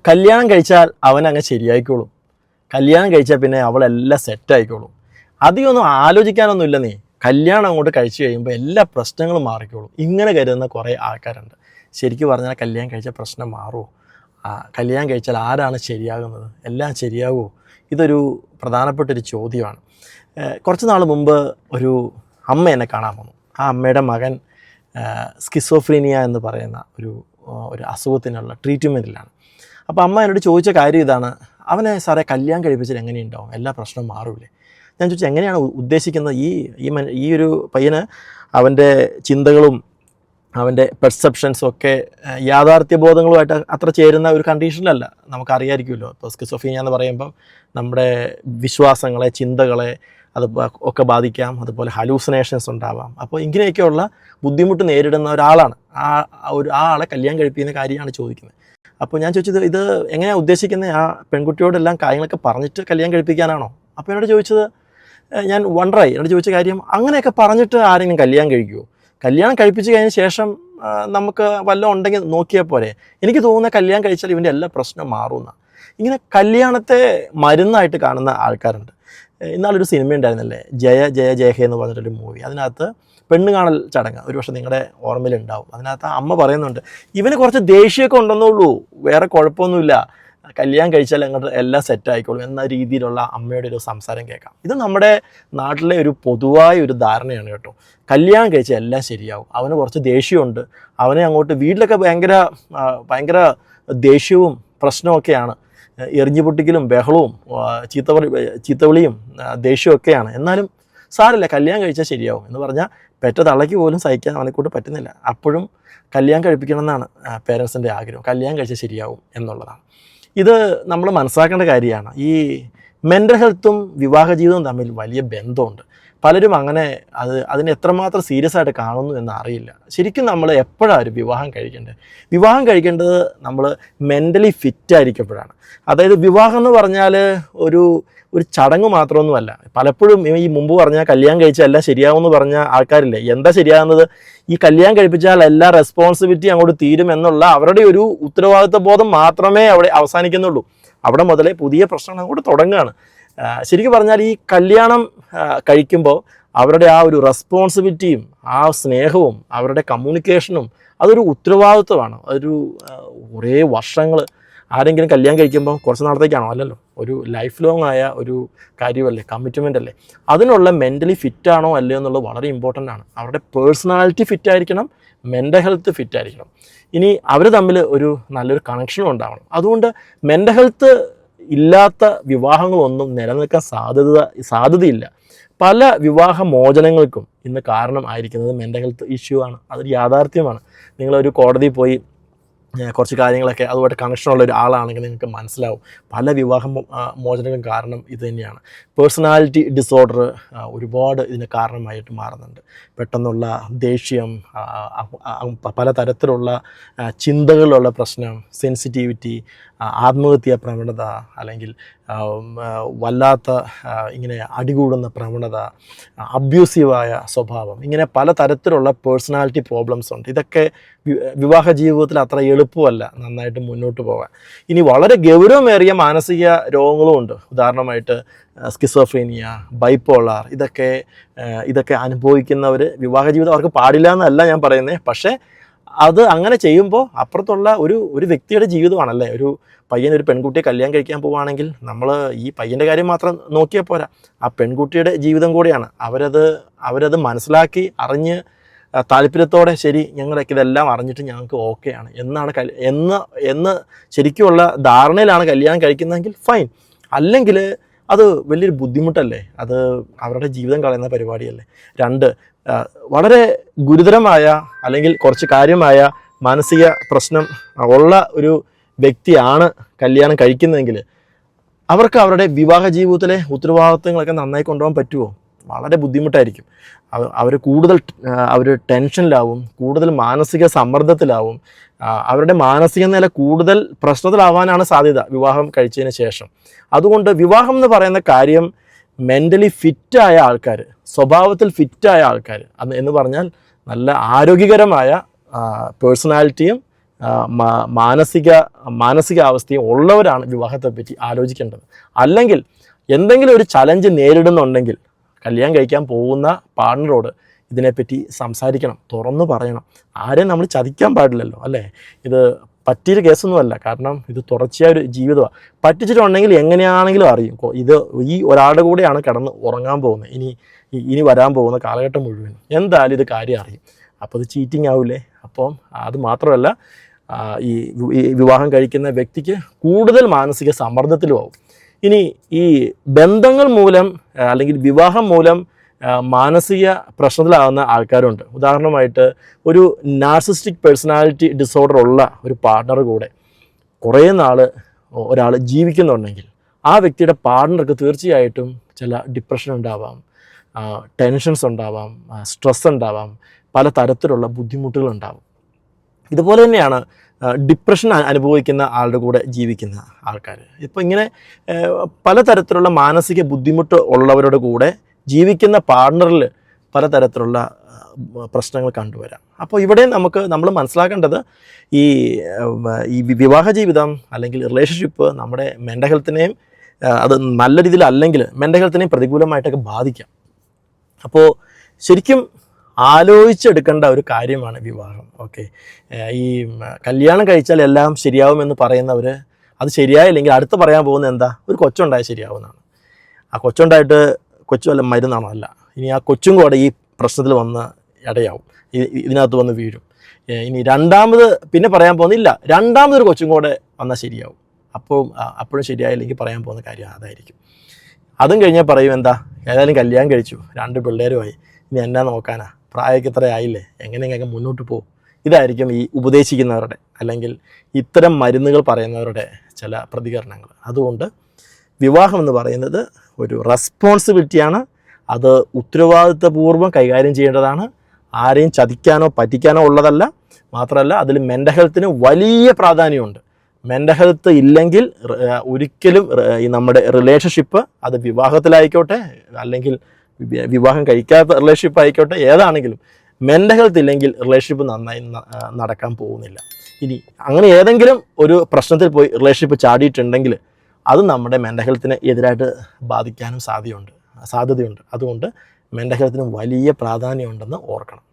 കല്യാണം കഴിച്ചാൽ അവനങ്ങ് ശരിയായിക്കോളും. കല്യാണം കഴിച്ചാൽ പിന്നെ അവളെല്ലാം സെറ്റായിക്കോളും. അധികമൊന്നും ആലോചിക്കാനൊന്നുമില്ല നീ. കല്യാണം അങ്ങോട്ട് കഴിച്ചു കഴിയുമ്പോൾ എല്ലാ പ്രശ്നങ്ങളും മാറിക്കോളും. ഇങ്ങനെ കരുതുന്ന കുറേ ആൾക്കാരുണ്ട്. ശരിക്കും പറഞ്ഞാൽ കല്യാണം കഴിച്ചാൽ പ്രശ്നം മാറുമോ? കല്യാണം കഴിച്ചാൽ ആരാണ് ശരിയാകുന്നത്? എല്ലാം ശരിയാകുമോ? ഇതൊരു പ്രധാനപ്പെട്ടൊരു ചോദ്യമാണ്. കുറച്ച് നാൾ മുമ്പ് ഒരു അമ്മ എന്നെ കാണാൻ വന്നു. ആ അമ്മയുടെ മകൻ സ്കിസോഫ്രീനിയ എന്ന് പറയുന്ന ഒരു അസുഖത്തിനുള്ള ട്രീറ്റ്മെൻറ്റിലാണ്. അപ്പോൾ അമ്മ എന്നോട് ചോദിച്ച കാര്യം ഇതാണ്: അവനെ സാറേ കല്യാണം കഴിപ്പിച്ചാൽ എങ്ങനെയുണ്ടാവും? എല്ലാ പ്രശ്നവും മാറൂലേ? ഞാൻ ചോദിച്ചു, എങ്ങനെയാണ് ഉദ്ദേശിക്കുന്നത്? ഈ ഒരു പയ്യന് അവൻ്റെ ചിന്തകളും അവൻ്റെ പെർസെപ്ഷൻസും ഒക്കെ യാഥാർത്ഥ്യബോധങ്ങളുമായിട്ട് അത്ര ചേരുന്ന ഒരു കണ്ടീഷനിലല്ല. നമുക്കറിയാമായിരിക്കുമല്ലോ, ഇപ്പോൾ സ്കിസോഫ്രീനിയ എന്ന് പറയുമ്പം നമ്മുടെ വിശ്വാസങ്ങളെ, ചിന്തകളെ അത് ഒക്കെ ബാധിക്കാം. അതുപോലെ ഹലൂസിനേഷൻസ് ഉണ്ടാവാം. അപ്പോൾ ഇങ്ങനെയൊക്കെയുള്ള ബുദ്ധിമുട്ട് നേരിടുന്ന ഒരാളാണ്. ആ ആളെ കല്യാണം കഴിപ്പിക്കുന്ന കാര്യമാണ് ചോദിക്കുന്നത്. അപ്പോൾ ഞാൻ ചോദിച്ചത്, ഇത് എങ്ങനെയാണ് ഉദ്ദേശിക്കുന്നത്? ആ പെൺകുട്ടിയോടെല്ലാം കാര്യങ്ങളൊക്കെ പറഞ്ഞിട്ട് കല്യാണം കഴിപ്പിക്കാനാണോ? അപ്പോൾ എന്നോട് ചോദിച്ചത്, ഞാൻ വണ്ടറായി. എന്നോട് ചോദിച്ച കാര്യം, അങ്ങനെയൊക്കെ പറഞ്ഞിട്ട് ആരെങ്കിലും കല്യാണം കഴിക്കുമോ? കല്യാണം കഴിപ്പിച്ച് കഴിഞ്ഞ ശേഷം നമുക്ക് വല്ലതും ഉണ്ടെങ്കിൽ നോക്കിയാൽ പോരെ? എനിക്ക് തോന്നുന്ന കല്യാണം കഴിച്ചാൽ ഇവൻ്റെ എല്ലാ പ്രശ്നവും മാറുമെന്ന. ഇങ്ങനെ കല്യാണത്തെ മരുന്നായിട്ട് കാണുന്ന ആൾക്കാരുണ്ട്. ഇന്നാളൊരു സിനിമ ഉണ്ടായിരുന്നല്ലേ, ജയ ജയ ജയഹേ എന്ന് പറഞ്ഞിട്ടൊരു മൂവി. അതിനകത്ത് പെണ്ണ് കാണൽ ചടങ്ങ് ഒരു പക്ഷേ നിങ്ങളുടെ ഓർമ്മയിലുണ്ടാവും. അതിനകത്ത് അമ്മ പറയുന്നുണ്ട്, ഇവന് കുറച്ച് ദേഷ്യമൊക്കെ ഉണ്ടെന്നുള്ളൂ, വേറെ കുഴപ്പമൊന്നുമില്ല, കല്യാണം കഴിച്ചാൽ അങ്ങോട്ട് എല്ലാം സെറ്റായിക്കോളും എന്ന രീതിയിലുള്ള അമ്മയുടെ ഒരു സംസാരം കേൾക്കാം. ഇത് നമ്മുടെ നാട്ടിലെ ഒരു പൊതുവായ ഒരു ധാരണയാണ് കേട്ടോ. കല്യാണം കഴിച്ചാൽ എല്ലാം ശരിയാവും, അവന് കുറച്ച് ദേഷ്യമുണ്ട്, അവനെ അങ്ങോട്ട് വീട്ടിലൊക്കെ ഭയങ്കര ദേഷ്യവും പ്രശ്നമൊക്കെയാണ്, എറിഞ്ഞു പൊട്ടിക്കലും ബഹളവും ചീത്തവിളിയും ദേഷ്യമൊക്കെയാണ്. എന്നാലും സാരമില്ല, കല്യാണം കഴിച്ചാൽ ശരിയാവും എന്ന് പറഞ്ഞാൽ പെറ്റ തള്ളയ്ക്ക് പോലും സഹിക്കാൻ അവനെക്കൊണ്ട് പറ്റുന്നില്ല. അപ്പോഴും കല്യാണം കഴിപ്പിക്കണം എന്നാണ് പേരൻസിൻ്റെ ആഗ്രഹം. കല്യാണം കഴിച്ചാൽ ശരിയാവും എന്നുള്ളതാണ്. ഇത് നമ്മൾ മനസ്സിലാക്കേണ്ട കാര്യമാണ്. ഈ മെൻ്റൽ ഹെൽത്തും വിവാഹ ജീവിതവും തമ്മിൽ വലിയ ബന്ധമുണ്ട്. പലരും അതിനെ എത്രമാത്രം സീരിയസ് ആയിട്ട് കാണുന്നു എന്ന് അറിയില്ല. ശരിക്കും നമ്മൾ എപ്പോഴാണ് ഒരു വിവാഹം കഴിക്കേണ്ടത്? വിവാഹം കഴിക്കേണ്ടത് നമ്മൾ മെൻ്റലി ഫിറ്റായിരിക്കുമ്പോഴാണ്. അതായത് വിവാഹം എന്ന് പറഞ്ഞാൽ ഒരു ചടങ്ങ് മാത്രമൊന്നുമല്ല. പലപ്പോഴും ഈ മുമ്പ് പറഞ്ഞാൽ കല്യാണം കഴിച്ചാൽ എല്ലാം ശരിയാവുമെന്ന് പറഞ്ഞ ആൾക്കാരില്ലേ, എന്താ ശരിയാകുന്നത്? ഈ കല്യാണം കഴിപ്പിച്ചാൽ എല്ലാ റെസ്പോൺസിബിലിറ്റി അങ്ങോട്ട് തീരും എന്നുള്ള അവരുടെ ഒരു ഉത്തരവാദിത്വ ബോധം മാത്രമേ അവിടെ അവസാനിക്കുന്നുള്ളൂ. അവിടെ മുതലേ പുതിയ പ്രശ്നങ്ങൾ അങ്ങോട്ട് തുടങ്ങുകയാണ്. ശരിക്കും പറഞ്ഞാൽ ഈ കല്യാണം കഴിക്കുമ്പോൾ അവരുടെ ആ ഒരു റെസ്പോൺസിബിലിറ്റിയും ആ സ്നേഹവും അവരുടെ കമ്മ്യൂണിക്കേഷനും അതൊരു ഉത്തരവാദിത്വമാണ്. കുറേ വർഷങ്ങൾ ആരെങ്കിലും കല്യാണം കഴിക്കുമ്പോൾ കുറച്ച് നാളത്തേക്കാണോ? അല്ലല്ലോ, ഒരു ലൈഫ് ലോങ് ആയ ഒരു കാര്യമല്ലേ, കമ്മിറ്റ്മെൻ്റ് അല്ലേ. അതിനുള്ള മെൻ്റലി ഫിറ്റാണോ അല്ലയോ എന്നുള്ളത് വളരെ ഇമ്പോർട്ടൻ്റ് ആണ്. അവരുടെ പേഴ്സണാലിറ്റി ഫിറ്റായിരിക്കണം, മെൻ്റൽ ഹെൽത്ത് ഫിറ്റായിരിക്കണം. ഇനി അവർ തമ്മിൽ ഒരു നല്ലൊരു കണക്ഷനും ഉണ്ടാവണം. അതുകൊണ്ട് മെൻ്റൽ ഹെൽത്ത് ഇല്ലാത്ത വിവാഹങ്ങളൊന്നും നിലനിൽക്കാൻ സാധ്യതയില്ല. പല വിവാഹ മോചനങ്ങൾക്കും ഇന്ന് കാരണം ആയിരിക്കുന്നത് മെൻ്റൽ ഹെൽത്ത് ഇഷ്യൂ ആണ്. അതൊരു യാഥാർത്ഥ്യമാണ്. നിങ്ങളൊരു കോടതിയിൽ പോയി കുറച്ച് കാര്യങ്ങളൊക്കെ അതുമായിട്ട് കണക്ഷനുള്ള ഒരു ആളാണെങ്കിൽ നിങ്ങൾക്ക് മനസ്സിലാവും പല വിവാഹ മോചനങ്ങളും കാരണം ഇത് തന്നെയാണ്. പേഴ്സണാലിറ്റി ഡിസോർഡർ ഒരുപാട് ഇതിന് കാരണമായിട്ട് മാറുന്നുണ്ട്. പെട്ടെന്നുള്ള ദേഷ്യം, പലതരത്തിലുള്ള ചിന്തകളിലുള്ള പ്രശ്നം, സെൻസിറ്റിവിറ്റി, ആത്മഹത്യാ പ്രവണത, അല്ലെങ്കിൽ വല്ലാത്ത ഇങ്ങനെ അടികൂടുന്ന പ്രവണത, അബ്യൂസീവായ സ്വഭാവം, ഇങ്ങനെ പലതരത്തിലുള്ള പേഴ്സണാലിറ്റി പ്രോബ്ലംസ് ഉണ്ട്. ഇതൊക്കെ വിവാഹ ജീവിതത്തിൽ അത്ര എളുപ്പമല്ല നന്നായിട്ട് മുന്നോട്ട് പോകാൻ. ഇനി വളരെ ഗൗരവമേറിയ മാനസിക രോഗങ്ങളും ഉണ്ട്. ഉദാഹരണമായിട്ട് സ്കിസോഫ്രീനിയ, ബൈപ്പോളാർ, ഇതൊക്കെ അനുഭവിക്കുന്നവർ വിവാഹ ജീവിതം അവർക്ക് പാടില്ല എന്നല്ല ഞാൻ പറയുന്നത്. പക്ഷേ അത് അങ്ങനെ ചെയ്യുമ്പോൾ അപ്പുറത്തുള്ള ഒരു വ്യക്തിയുടെ ജീവിതമാണല്ലേ. ഒരു പെൺകുട്ടിയെ കല്യാണം കഴിക്കാൻ പോവുകയാണെങ്കിൽ നമ്മൾ ഈ പയ്യൻ്റെ കാര്യം മാത്രം നോക്കിയാൽ പോരാ, ആ പെൺകുട്ടിയുടെ ജീവിതം കൂടിയാണ്. അവരത് മനസ്സിലാക്കി അറിഞ്ഞ് താല്പര്യത്തോടെ ശരി ഞങ്ങളൊക്കെ ഇതെല്ലാം അറിഞ്ഞിട്ട് ഞങ്ങൾക്ക് ഓക്കെയാണ് എന്ന് ശരിക്കുമുള്ള ധാരണയിലാണ് കല്യാണം കഴിക്കുന്നതെങ്കിൽ ഫൈൻ. അല്ലെങ്കിൽ അത് വലിയൊരു ബുദ്ധിമുട്ടല്ലേ, അത് അവരുടെ ജീവിതം കളയുന്ന പരിപാടിയല്ലേ. 2, വളരെ ഗുരുതരമായ അല്ലെങ്കിൽ കുറച്ച് കാര്യമായ മാനസിക പ്രശ്നം ഉള്ള ഒരു വ്യക്തിയാണ് കല്യാണം കഴിക്കുന്നതെങ്കിൽ അവർക്ക് അവരുടെ വിവാഹ ജീവിതത്തിലെ ഉത്തരവാദിത്വങ്ങളൊക്കെ നന്നായി കൊണ്ടുപോകാൻ പറ്റുമോ? വളരെ ബുദ്ധിമുട്ടായിരിക്കും. അവർ ടെൻഷനിലാവും, കൂടുതൽ മാനസിക സമ്മർദ്ദത്തിലാവും, അവരുടെ മാനസിക നില കൂടുതൽ പ്രശ്നത്തിലാവാനാണ് സാധ്യത വിവാഹം കഴിച്ചതിന് ശേഷം. അതുകൊണ്ട് വിവാഹം എന്ന് പറയുന്ന കാര്യം മെൻ്റലി ഫിറ്റായ ആൾക്കാർ, സ്വഭാവത്തിൽ ഫിറ്റായ ആൾക്കാർ എന്ന് പറഞ്ഞാൽ നല്ല ആരോഗ്യകരമായ പേഴ്സണാലിറ്റിയും മാനസികാവസ്ഥയും ഉള്ളവരാണ് വിവാഹത്തെപ്പറ്റി ആലോചിക്കേണ്ടത്. അല്ലെങ്കിൽ എന്തെങ്കിലും ഒരു ചലഞ്ച് നേരിടുന്നുണ്ടെങ്കിൽ കല്യാണം കഴിക്കാൻ പോകുന്ന പാർട്ണറോട് ഇതിനെപ്പറ്റി സംസാരിക്കണം, തുറന്നു പറയണം. ആരെയും നമ്മൾ ചതിക്കാൻ പാടില്ലല്ലോ, അല്ലേ? ഇത് പറ്റിയൊരു കേസൊന്നുമല്ല, കാരണം ഇത് തുടർച്ചയായ ഒരു ജീവിതമാണ്. പറ്റിച്ചിട്ടുണ്ടെങ്കിൽ എങ്ങനെയാണെങ്കിലും അറിയും. ഇത് ഈ ഒരാളുടെ കൂടെയാണ് കിടന്ന് ഉറങ്ങാൻ പോകുന്നത്, ഇനി വരാൻ പോകുന്ന കാലഘട്ടം മുഴുവൻ എന്തായാലും ഇത് കാര്യം അറിയും. അപ്പോൾ അത് ചീറ്റിംഗ് ആവില്ലേ? അപ്പം അത് മാത്രമല്ല, ഈ വിവാഹം കഴിക്കുന്ന വ്യക്തിക്ക് കൂടുതൽ മാനസിക സമ്മർദ്ദത്തിലും ആവും. ഇനി ഈ ബന്ധങ്ങൾ മൂലം അല്ലെങ്കിൽ വിവാഹം മൂലം മാനസിക പ്രശ്നത്തിലാവുന്ന ആൾക്കാരുണ്ട്. ഉദാഹരണമായിട്ട് ഒരു നാർസിസ്റ്റിക് പേഴ്സണാലിറ്റി ഡിസോർഡർ ഉള്ള ഒരു പാർട്ണർ കൂടെ കുറേ നാൾ ഒരാൾ ജീവിക്കുന്നുണ്ടെങ്കിൽ ആ വ്യക്തിയുടെ പാർട്ണർക്ക് തീർച്ചയായിട്ടും ചില ഡിപ്രഷൻ ഉണ്ടാവാം, ടെൻഷൻസ് ഉണ്ടാവാം, സ്ട്രെസ് ഉണ്ടാവാം, പല തരത്തിലുള്ള ബുദ്ധിമുട്ടുകൾ ഉണ്ടാവും. ഇതുപോലെ തന്നെയാണ് ഡിപ്രഷൻ അനുഭവിക്കുന്ന ആളുടെ കൂടെ ജീവിക്കുന്ന ആൾക്കാർ. ഇപ്പോൾ ഇങ്ങനെ പലതരത്തിലുള്ള മാനസിക ബുദ്ധിമുട്ട് ഉള്ളവരുടെ കൂടെ ജീവിക്കുന്ന പാർട്ണറിൽ പലതരത്തിലുള്ള പ്രശ്നങ്ങൾ കണ്ടുവരാം. അപ്പോൾ ഇവിടെ നമ്മൾ മനസ്സിലാക്കേണ്ടത് ഈ വിവാഹ ജീവിതം അല്ലെങ്കിൽ റിലേഷൻഷിപ്പ് നമ്മുടെ മെൻ്റൽ ഹെൽത്തിനെയും അത് നല്ല രീതിയിലല്ലെങ്കിൽ മെൻ്റൽ ഹെൽത്തിനെയും പ്രതികൂലമായിട്ടൊക്കെ ബാധിക്കാം. അപ്പോൾ ശരിക്കും ആലോചിച്ചെടുക്കേണ്ട ഒരു കാര്യമാണ് വിവാഹം. ഓക്കെ, ഈ കല്യാണം കഴിച്ചാൽ എല്ലാം ശരിയാവുമെന്ന് പറയുന്നവർ അത് ശരിയായില്ലെങ്കിൽ അടുത്ത് പറയാൻ പോകുന്നത് എന്താ? ഒരു കൊച്ചുണ്ടായാൽ ശരിയാവുന്നതാണ്. ആ കൊച്ചുണ്ടായിട്ട് കൊച്ചു വല്ല മരുന്നാണോ? അല്ല. ഇനി ആ കൊച്ചും കൂടെ ഈ പ്രശ്നത്തിൽ വന്ന് ഇടയാവും, ഇതിനകത്ത് വന്ന് വീഴും. ഇനി പിന്നെ പറയാൻ പോകുന്നില്ല, രണ്ടാമതൊരു കൊച്ചും കൂടെ വന്നാൽ ശരിയാവും. അപ്പോഴും ശരിയായില്ലെങ്കിൽ പറയാൻ പോകുന്ന കാര്യം അതായിരിക്കും. അതും കഴിഞ്ഞാൽ പറയും എന്താ, ഏതായാലും കല്യാണം കഴിച്ചു, 2 പിള്ളേരുമായി, ഇനി എന്നാ നോക്കാനാ, പ്രായമൊക്കെ ഇത്ര ആയില്ലേ, എങ്ങനെയെങ്കിലും മുന്നോട്ട് പോകും. ഇതായിരിക്കും ഈ ഉപദേശിക്കുന്നവരുടെ അല്ലെങ്കിൽ ഇത്തരം മരുന്നുകൾ പറയുന്നവരുടെ ചില പ്രതികരണങ്ങൾ. അതുകൊണ്ട് വിവാഹം എന്ന് പറയുന്നത് ഒരു റെസ്പോൺസിബിലിറ്റിയാണ്. അത് ഉത്തരവാദിത്വപൂർവ്വം കൈകാര്യം ചെയ്യേണ്ടതാണ്. ആരെയും ചതിക്കാനോ പറ്റിക്കാനോ ഉള്ളതല്ല. മാത്രമല്ല അതിൽ മെൻ്റൽ ഹെൽത്തിന് വലിയ പ്രാധാന്യമുണ്ട്. മെൻ്റൽ ഹെൽത്ത് ഇല്ലെങ്കിൽ ഒരിക്കലും ഈ നമ്മുടെ റിലേഷൻഷിപ്പ്, അത് വിവാഹത്തിലായിക്കോട്ടെ അല്ലെങ്കിൽ വിവാഹം കഴിക്കാത്ത റിലേഷൻഷിപ്പ് ആയിക്കോട്ടെ, ഏതാണെങ്കിലും മെൻ്റൽ ഹെൽത്ത് ഇല്ലെങ്കിൽ റിലേഷൻഷിപ്പ് നന്നായി നടക്കാൻ പോകുന്നില്ല. ഇനി അങ്ങനെ ഏതെങ്കിലും ഒരു പ്രശ്നത്തിൽ പോയി റിലേഷൻഷിപ്പ് ചാടിയിട്ടുണ്ടെങ്കിൽ അത് നമ്മുടെ മെൻ്റൽ ഹെൽത്തിനെ എതിരായിട്ട് ബാധിക്കാനും സാധ്യതയുണ്ട്. അതുകൊണ്ട് മെൻ്റൽ ഹെൽത്തിന് വലിയ പ്രാധാന്യമുണ്ടെന്ന് ഓർക്കണം.